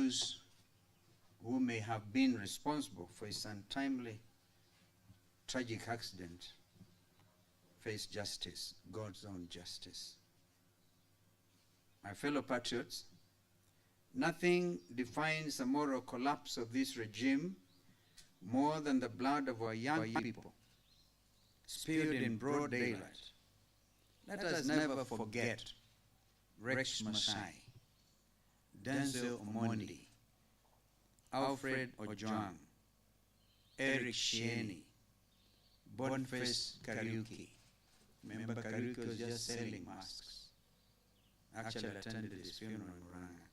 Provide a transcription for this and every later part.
those who may have been responsible for his untimely, tragic accident face justice, God's own justice. My fellow patriots, nothing defines the moral collapse of this regime more than the blood of our young people spilled in broad daylight. Let us never forget Rex Masai, Denzel Omondi, Alfred Ojwang, Eric Shieni, Boniface Kariuki. Remember, Kariuki was just selling masks. Actually attended his funeral in Murang'a.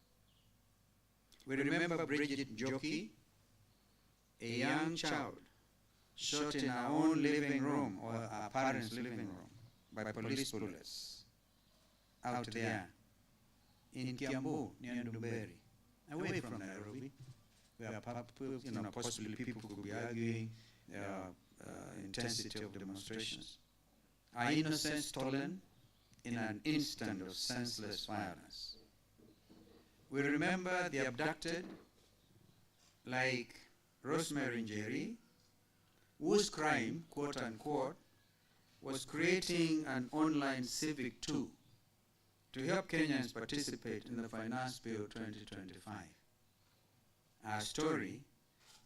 We remember Bridget Njoki, a young child shot in our own living room or our parents' living room by police bullets out there in Kiambu, near Ndumberi, away from Nairobi, where possibly people could be arguing the intensity of demonstrations. Our innocence stolen in an instant of senseless violence. We remember the abducted, like Rosemary Njeri, whose crime, quote unquote, was creating an online civic tool to help Kenyans participate in the Finance Bill 2025. Our story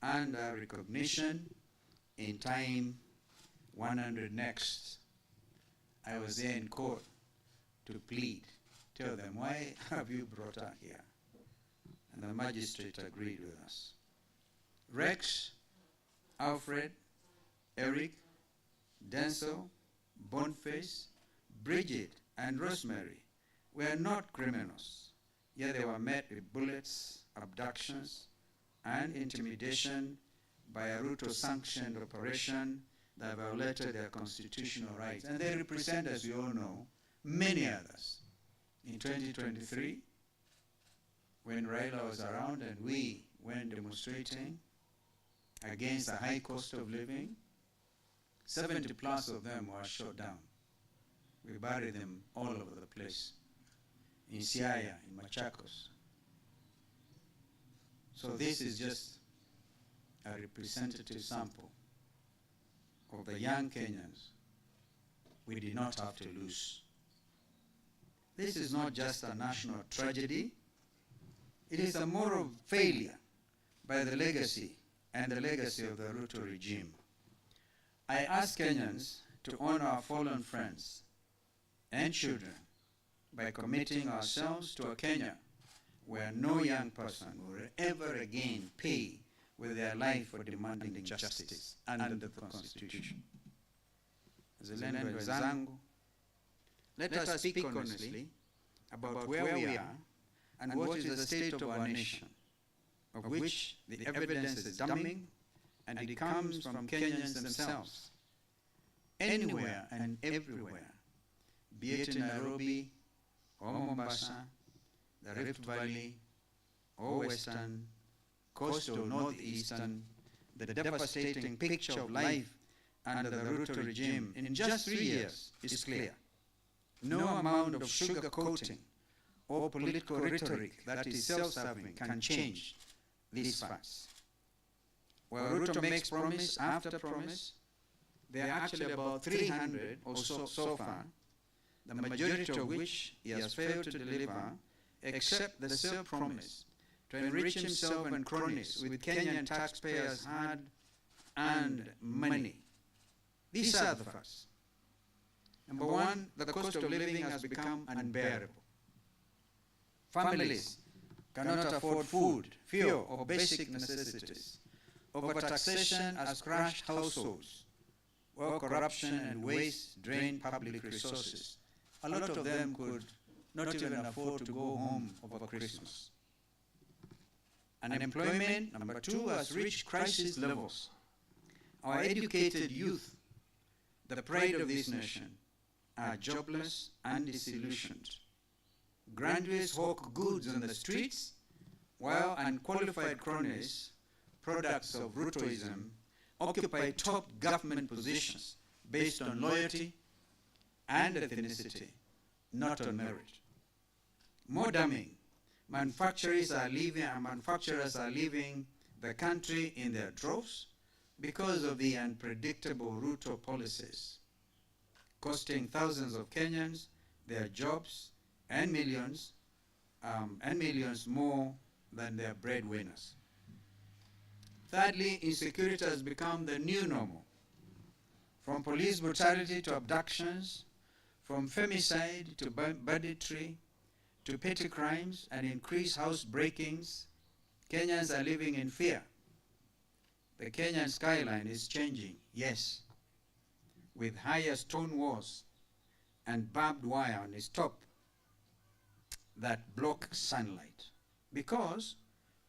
and our recognition in Time 100 Next. I was there in court to plead, tell them, why have you brought her here? And the magistrate agreed with us. Rex, Alfred, Eric, Denzel, Boniface, Bridget, and Rosemary were not criminals, yet they were met with bullets, abductions, and intimidation by a Ruto-sanctioned operation that violated their constitutional rights. And they represent, as we all know, many others. In 2023, when Raila was around and we went demonstrating against the high cost of living, 70 plus of them were shot down. We buried them all over the place, in Siaya, in Machakos. So this is just a representative sample of the young Kenyans we did not have to lose. This is not just a national tragedy. It is a moral failure by the legacy and the legacy of the Ruto regime. I ask Kenyans to honor our fallen friends and children by committing ourselves to a Kenya where no young person will ever again pay with their life for demanding justice under the Constitution. Wazalendo wenzangu, let us speak honestly about where we are and what is the state of our nation, of which the evidence is damning, and it comes from Kenyans themselves. Anywhere and everywhere, be it in Nairobi or Mombasa, the Rift Valley or Western, coastal northeastern, the devastating picture of life under the Ruto regime in just 3 years is clear. No amount of sugarcoating or political rhetoric that is self-serving can change these facts. While Ruto makes promise after promise, there are actually about 300 or so far, the majority of which he has failed to deliver, except the self-promise to enrich himself and cronies with Kenyan taxpayers' hard-earned money. These are the facts. Number one, the cost of living has become unbearable. Families cannot afford food, fuel, or basic necessities. Overtaxation has crushed households, while corruption and waste drain public resources. A lot of them could not even afford to go home over Christmas. Unemployment, number two, has reached crisis levels. Our educated youth, the pride of this nation, are jobless and disillusioned. Graduates hawk goods on the streets, while unqualified cronies, products of Rutoism, occupy top government positions based on loyalty and ethnicity, not on merit. More damning, Manufacturers are leaving the country in their droves because of the unpredictable Ruto policies, costing thousands of Kenyans their jobs and millions more than their breadwinners. Thirdly, insecurity has become the new normal. From police brutality to abductions, from femicide to banditry, to petty crimes and increased house breakings, Kenyans are living in fear. The Kenyan skyline is changing, yes, with higher stone walls and barbed wire on its top that block sunlight, because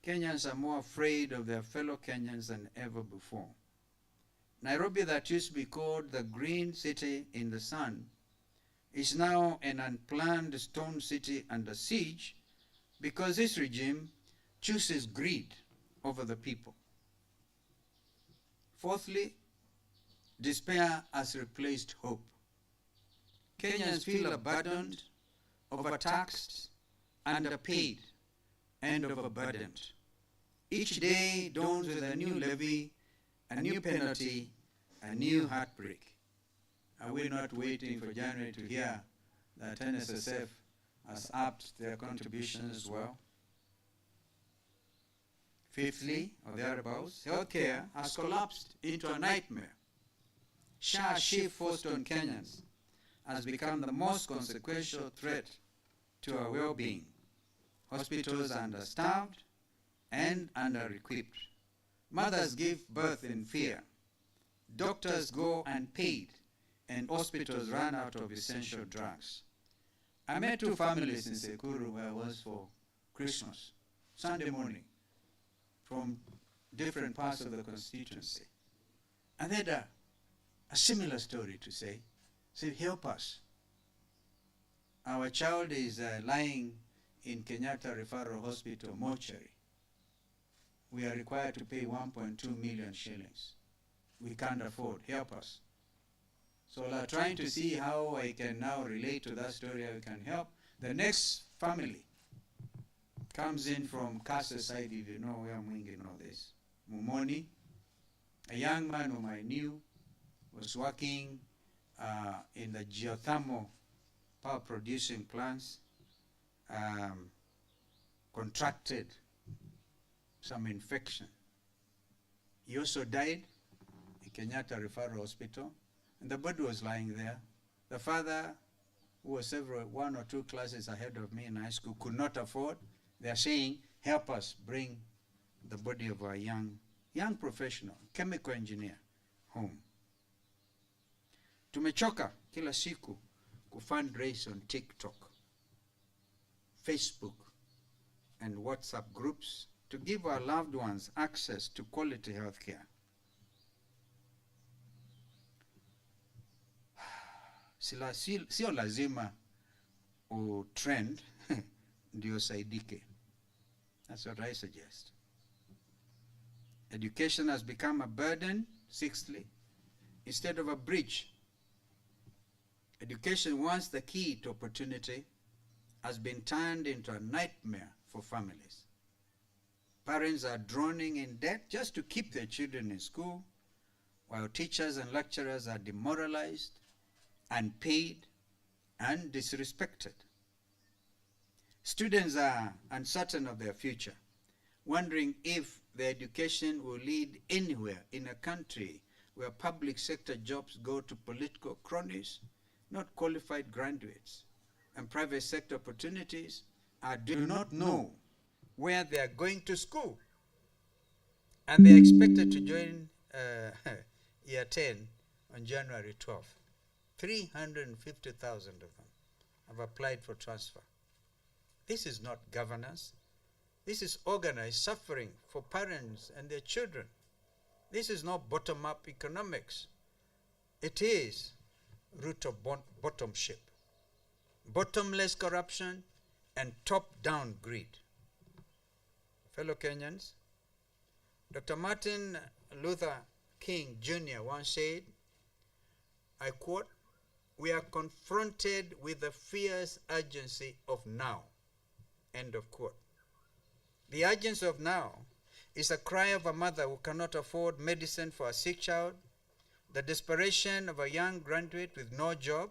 Kenyans are more afraid of their fellow Kenyans than ever before. Nairobi, that used to be called the green city in the sun, is now an unplanned stone city under siege because this regime chooses greed over the people. Fourthly, despair has replaced hope. Kenyans feel abandoned, overtaxed, underpaid, and overburdened. Each day dawns with a new levy, a new penalty, a new heartbreak. Are we not waiting for January to hear that NSSF has upped their contributions as well? Fifthly, or thereabouts, healthcare has collapsed into a nightmare. SHA shift forced on Kenyans has become the most consequential threat to our well-being. Hospitals are understaffed and under-equipped. Mothers give birth in fear. Doctors go unpaid, and hospitals run out of essential drugs. I met two families in Sekuru where I was for Christmas, Sunday morning, from different parts of the constituency. And they had a similar story to say. Said, help us. Our child is lying in Kenyatta Referral Hospital mortuary. We are required to pay 1.2 million shillings. We can't afford. Help us. So we are trying to see how I can now relate to that story, how we can help. The next family comes in from Kasa side, if you know where Mwingi know this. Mumoni, a young man whom I knew, was working in the geothermal power producing plants, contracted some infection. He also died in Kenyatta Referral Hospital, and the body was lying there. The father, who was one or two classes ahead of me in high school, could not afford. They are saying, help us bring the body of our young professional, chemical engineer, home. Tumechoka kila siku kufundraise on TikTok, Facebook, and WhatsApp groups to give our loved ones access to quality health care. Sio lazima utrend ndio saidike. That's what I suggest. Education has become a burden, sixthly, instead of a bridge. Education, once the key to opportunity, has been turned into a nightmare for families. Parents are drowning in debt just to keep their children in school, while teachers and lecturers are demoralized, unpaid, and disrespected. Students are uncertain of their future, wondering if their education will lead anywhere in a country where public sector jobs go to political cronies, not qualified graduates, and private sector opportunities do not know where they are going to school. And they are expected to join year 10 on January 12th. 350,000 of them have applied for transfer. This is not governance. This is organized suffering for parents and their children. This is not bottom-up economics. It is root of bottomship, bottomless corruption, and top-down greed. Fellow Kenyans, Dr. Martin Luther King Jr. once said, I quote, "We are confronted with the fierce urgency of now," end of quote. The urgency of now is a cry of a mother who cannot afford medicine for a sick child, the desperation of a young graduate with no job,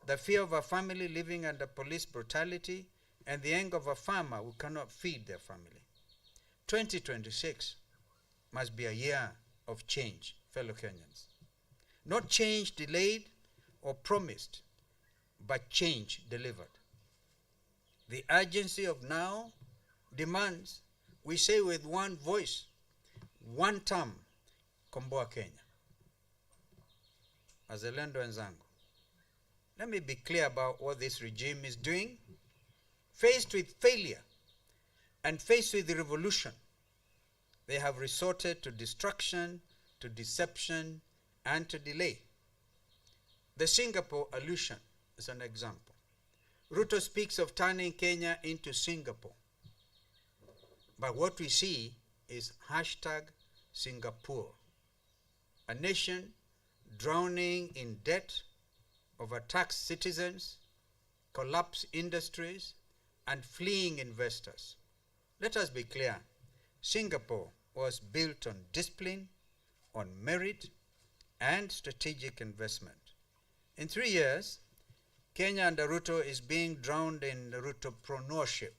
the fear of a family living under police brutality, and the anger of a farmer who cannot feed their family. 2026 must be a year of change, fellow Kenyans. Not change delayed or promised, but change delivered. The urgency of now demands we say with one voice, one term, Komboa Kenya. Wazalendo wenzangu, let me be clear about what this regime is doing. Faced with failure and faced with the revolution, they have resorted to destruction, to deception, and to delay. The Singapore allusion is an example. Ruto speaks of turning Kenya into Singapore. But what we see is hashtag Singapore, a nation drowning in debt, overtaxed citizens, collapsed industries, and fleeing investors. Let us be clear, Singapore was built on discipline, on merit, and strategic investment. In 3 years, Kenya under Ruto is being drowned in Rutopreneurship,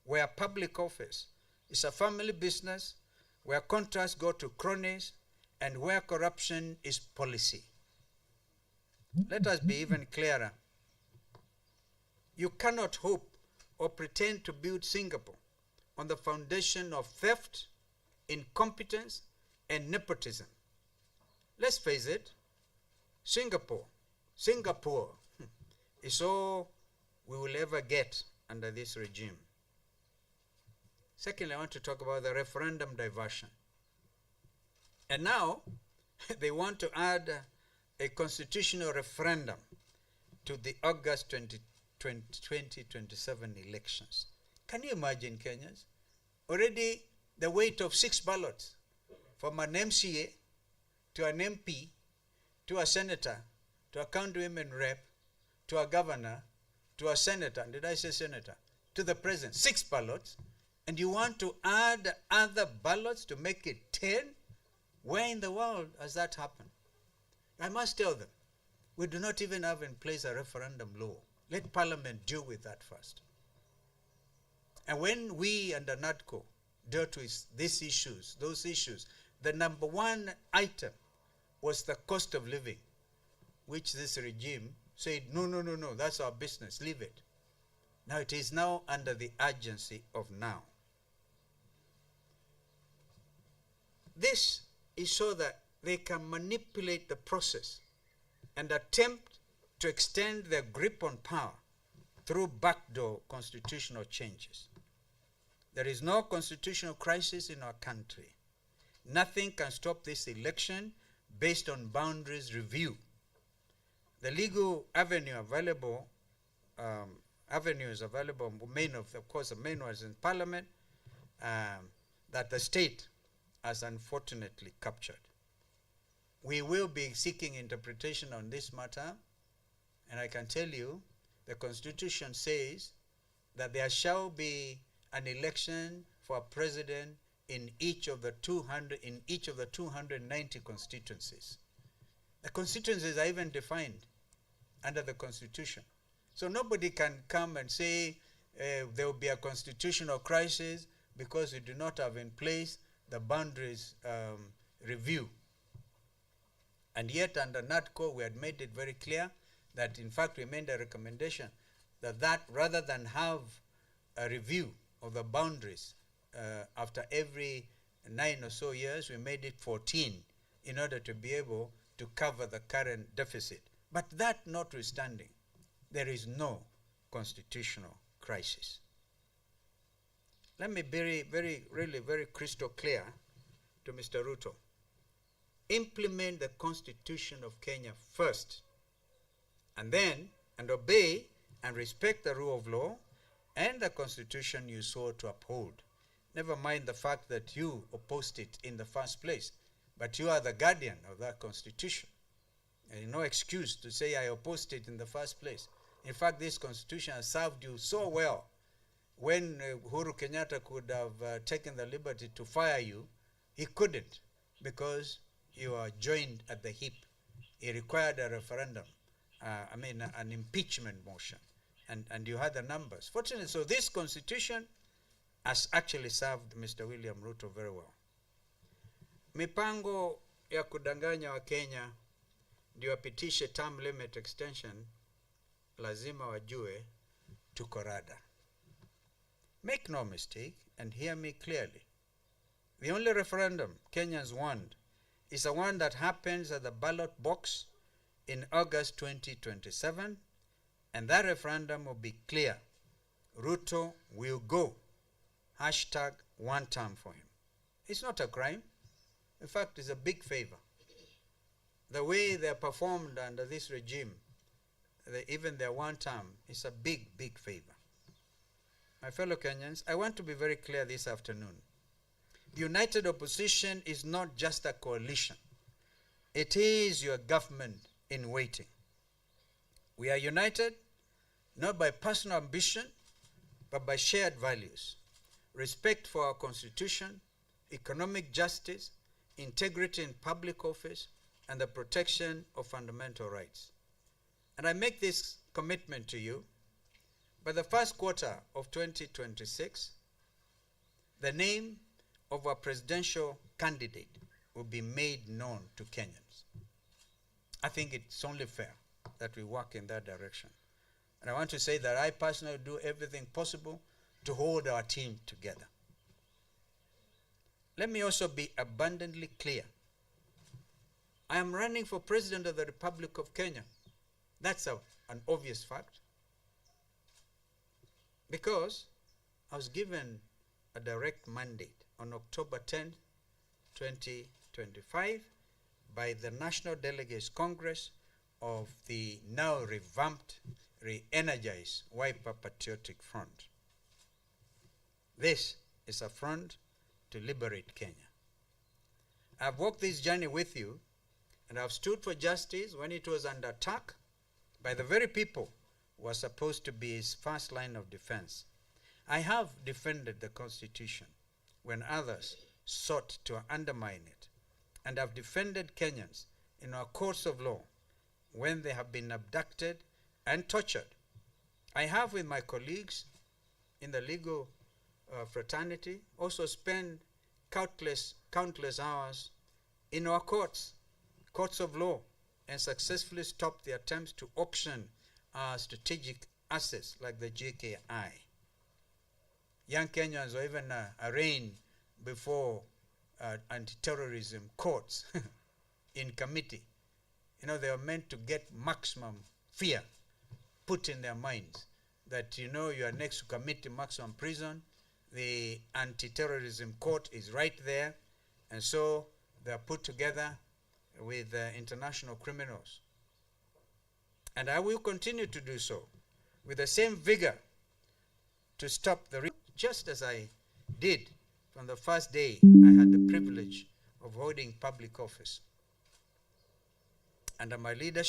where public office is a family business, where contracts go to cronies, and where corruption is policy. Let us be even clearer. You cannot hope or pretend to build Singapore on the foundation of theft, incompetence, and nepotism. Let's face it, Singapore is all we will ever get under this regime. Secondly, I want to talk about the referendum diversion. And now, they want to add a constitutional referendum to the August 2027 elections. Can you imagine, Kenyans? Already the weight of 6 ballots from an MCA to an MP to a senator to a county women rep to a governor to a senator, did I say senator, to the president, 6 ballots, and you want to add other ballots to make it 10? Where in the world has that happened? I must tell them, we do not even have in place a referendum law. Let Parliament deal with that first. And when we under NADCO dealt with these issues, those issues, the number one item was the cost of living, which this regime said, no, that's our business, leave it. Now it is now under the urgency of now. This is so that they can manipulate the process and attempt to extend their grip on power through backdoor constitutional changes. There is no constitutional crisis in our country. Nothing can stop this election based on boundaries review. The legal avenue available, avenues available, of course, the main was in Parliament, that the state has unfortunately captured. We will be seeking interpretation on this matter, and I can tell you, the Constitution says that there shall be an election for a president in each of the 290 constituencies. The constituencies are even defined under the Constitution. So nobody can come and say there will be a constitutional crisis because we do not have in place the boundaries review. And yet under NADCO, we had made it very clear that in fact we made a recommendation that rather than have a review of the boundaries after every 9 or so years, we made it 14 in order to be able to cover the current deficit. But that notwithstanding, there is no constitutional crisis. Let me be very crystal clear to Mr. Ruto. Implement the Constitution of Kenya first, and obey and respect the rule of law and the Constitution you swore to uphold. Never mind the fact that you opposed it in the first place, but you are the guardian of that Constitution. And no excuse to say I opposed it in the first place. In fact, this Constitution has served you so well. when Uhuru Kenyatta could have taken the liberty to fire you, he couldn't, because you are joined at the hip. He required a referendum, an impeachment motion, and you had the numbers. Fortunately, so this constitution has actually served Mr. William Ruto very well. Mipango ya kudanganya wa Kenya ndio wapitishe term limit extension, lazima wajue tuko rada. Make no mistake and hear me clearly. The only referendum Kenyans want is the one that happens at the ballot box in August 2027, and that referendum will be clear. Ruto will go. Hashtag one term for him. It's not a crime. In fact, it's a big favor. The way they performed under this regime, even their one term, is a big, big favor. My fellow Kenyans, I want to be very clear this afternoon. The united opposition is not just a coalition. It is your government in waiting. We are united not by personal ambition, but by shared values. Respect for our constitution, economic justice, integrity in public office, and the protection of fundamental rights. And I make this commitment to you. By the first quarter of 2026, the name of our presidential candidate will be made known to Kenyans. I think it's only fair that we work in that direction. And I want to say that I personally do everything possible to hold our team together. Let me also be abundantly clear. I am running for President of the Republic of Kenya. That's an obvious fact. Because I was given a direct mandate on October 10, 2025 by the National Delegates Congress of the now revamped, re-energized Wiper Patriotic Front. This is a front to liberate Kenya. I've walked this journey with you, and I've stood for justice when it was under attack by the very people who were supposed to be his first line of defense. I have defended the Constitution when others sought to undermine it, and I've defended Kenyans in our courts of law when they have been abducted and tortured. I have, with my colleagues in the legal fraternity, also spent countless hours in our courts of law, and successfully stopped the attempts to auction our strategic assets like the JKI. Young Kenyans were even arraigned before anti-terrorism courts in committee. You know, they were meant to get maximum fear put in their minds that, you know, you are next to commit to maximum prison. The anti-terrorism court is right there, and so they are put together with international criminals. And I will continue to do so with the same vigor to stop the just as I did from the first day I had the privilege of holding public office. Under my leadership,